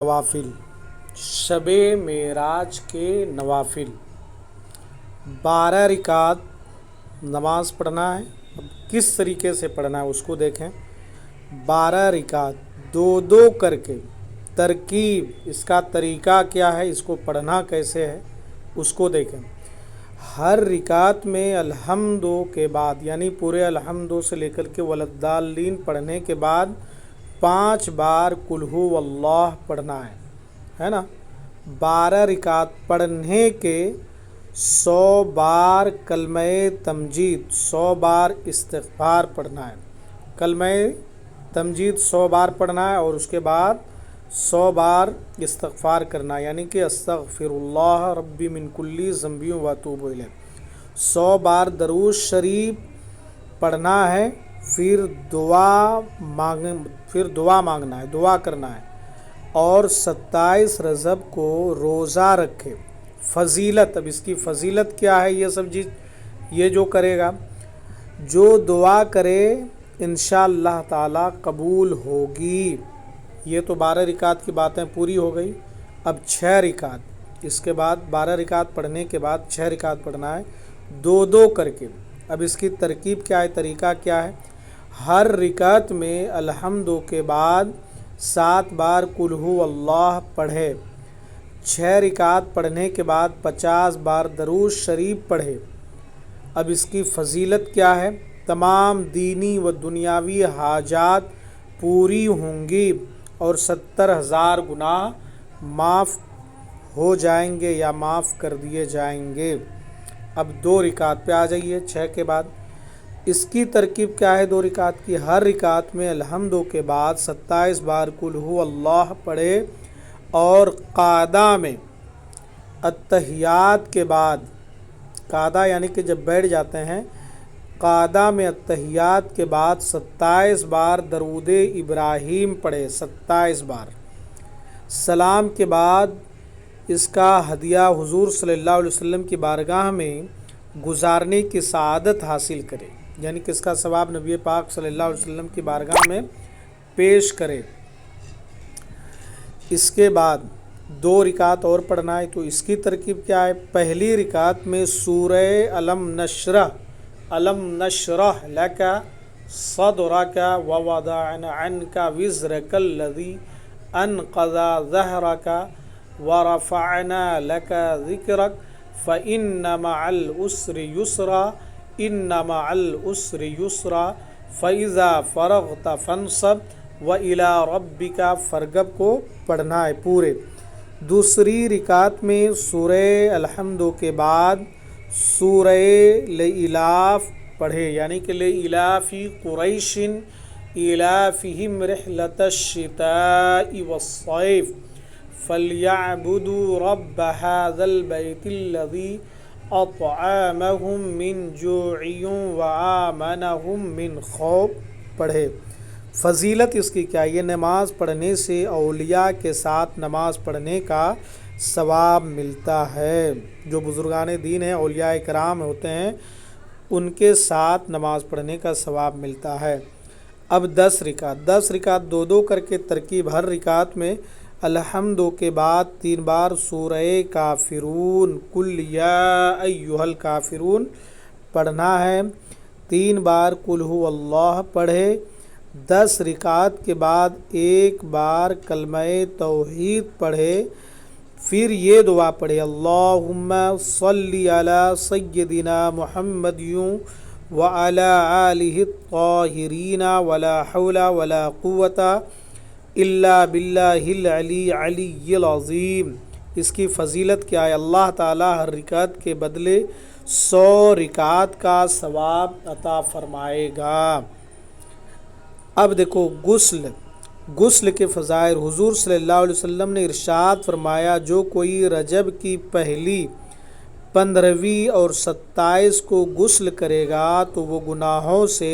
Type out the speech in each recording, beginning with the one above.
नवाफिल, शब मेराज के नवाफिल 12 रिकात नमाज पढ़ना है। अब किस तरीके से पढ़ना है उसको देखें। 12 रिकात दो दो करके, तरकीब इसका तरीका क्या है, इसको पढ़ना कैसे है उसको देखें। हर रिकात में अल्हम्दो के बाद यानी पूरे अल्हम्दो से लेकर के वलद्दालीन पढ़ने के बाद 5 बार कुल हु वल्लाह पढ़ना है ना। 12 रिकात पढ़ने के 100 बार कलमे तमजीद, 100 बार इस्तिग़फ़ार पढ़ना है। कलमे तमजीद 100 बार पढ़ना है और उसके बाद 100 बार इस्तिग़फ़ार करना है, यानी कि अस्तग़फ़िरुल्लाह रब्बी मिन कुल्ली ज़ंबी व अतूबु इलैह। 100 बार दरूद शरीफ पढ़ना है। फिर दुआ मांगना है, दुआ करना है। और 27 रजब को रोज़ा रखे। फ़जीलत, अब इसकी फ़जीलत क्या है, ये सब चीज़ ये जो करेगा, जो दुआ करे इंशाअल्लाह ताला कबूल होगी। ये तो 12 रिकात की बातें पूरी हो गई। अब 6 रिकात, इसके बाद 12 रिकात पढ़ने के बाद 6 रिकात पढ़ना है, दो दो करके। अब इसकी तरकीब क्या है, तरीका क्या है। हर रिकात में अल्हम्दु के बाद 7 बार कुल हु अल्लाह पढ़े। 6 रिकात पढ़ने के बाद 50 बार दरूद शरीफ पढ़े। अब इसकी फ़जीलत क्या है, तमाम दीनी व दुनियावी हाजात पूरी होंगी और 70,000 गुनाह माफ़ हो जाएंगे या माफ़ कर दिए जाएंगे। अब 2 रिकात पे आ जाइए 6 के बाद। इसकी तरकीब क्या है 2 रिकात की। हर रिकात में अल्हम्दु के बाद 27 बार कुल हु अल्लाह पढ़े और क़ादा में अत्तहियात के बाद, क़ादा यानी कि जब बैठ जाते हैं, क़ादा में अत्तहियात के बाद 27 बार दरूद इब्राहीम पढ़े, 27 बार। सलाम के बाद इसका हदिया हुज़ूर सल्लल्लाहु अलैहि वसल्लम की बारगाह में गुजारने की सआदत हासिल करे, यानी कि इसका सवाब नबी पाक सल्लल्लाहु अलैहि वसल्लम की बारगाह में पेश करे। इसके बाद 2 रिकात और पढ़ना है। तो इसकी तरकीब क्या है, पहली रिकात में सूरह अलम नशरह लका सदरका व वदअना अन्का विज़रकल लज़ी अनक़ज़ा ज़हरका व रफ़अना लका ज़िक्रक फ़इन्न मअल उस्रि युस्रा इन्न मअल उस्रि युस्रा फ़इज़ा फ़रग़त फ़ंसब व इला रब्बिका फ़रग़ब को पढ़ना है पूरे। दूसरी रिकात में सूरह अल्हम्दु के बाद सूरह लिइलाफ़ पढ़े, यानी कि लिइलाफ़ी कुरैशिन इलाफ़िहिम रिहलतश्शिताइ वस्सैफ़ फ़लयअबुदू रब्ब हाज़ल बैतिल्लज़ी अतअमहुम मिन जूइन व आमनहुम मिन खौफ पढ़े। फ़जीलत इसकी क्या, ये नमाज़ पढ़ने से औलिया के साथ नमाज़ पढ़ने का सवाब मिलता है। जो बुज़ुर्गान दीन हैं, औलिया इकराम होते हैं, उनके साथ नमाज़ पढ़ने का सवाब मिलता है। अब 10 रिकात दो दो करके तरकीब। हर रिकात में अल्हम्दु के बाद 3 बार सूरह काफिरून, कुल या अय्युहल काफिरून पढ़ना है। 3 बार कुल हु अल्लाह पढ़े। 10 रिकात के बाद 1 बार कलमे तौहीद पढ़े। फिर ये दुआ पढ़े, अल्लाहुम्मा सल्ली अला सय्यदिना मुहम्मदिन व अला आलिहि त्ताहिरीना वला हौला वला कुव्वता इल्ला बिल्लाहिल अलिय्यिल अज़ीम। इसकी फ़जीलत क्या है, अल्लाह ताला हर रिकात के बदले 100 रिकात का सवाब अता फरमाएगा। अब देखो गुस्ल के फ़ज़ाइल। हुज़ूर सल्लल्लाहु अलैहि वसल्लम ने इरशाद फरमाया, जो कोई रजब की पहली 15वीं और 27 को गुस्ल करेगा तो वो गुनाहों से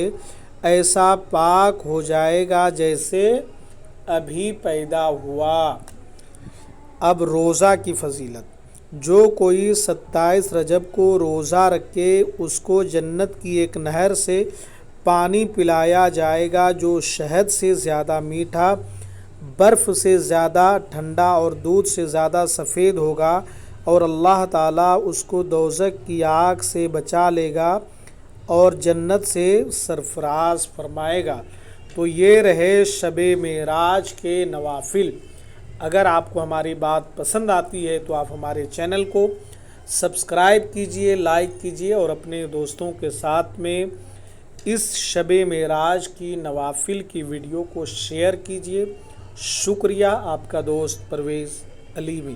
ऐसा पाक हो जाएगा जैसे अभी पैदा हुआ। अब रोज़ा की फ़जीलत। जो कोई 27 रजब को रोज़ा रखे उसको जन्नत की एक नहर से पानी पिलाया जाएगा जो शहद से ज़्यादा मीठा, برف سے زیادہ ٹھنڈا اور دودھ سے زیادہ سفید ہوگا، اور اللہ تعالیٰ اس کو دوزخ کی آگ سے بچا لے گا اور جنت سے سرفراز فرمائے گا۔ تو یہ رہے شب معراج کے نوافل۔ اگر آپ کو ہماری بات پسند آتی ہے تو آپ ہمارے چینل کو سبسکرائب کیجئے، لائک کیجئے اور اپنے دوستوں کے ساتھ میں اس شب معراج کی نوافل کی ویڈیو کو شیئر کیجئے۔ شکریہ، آپ کا دوست پرویز علیمی۔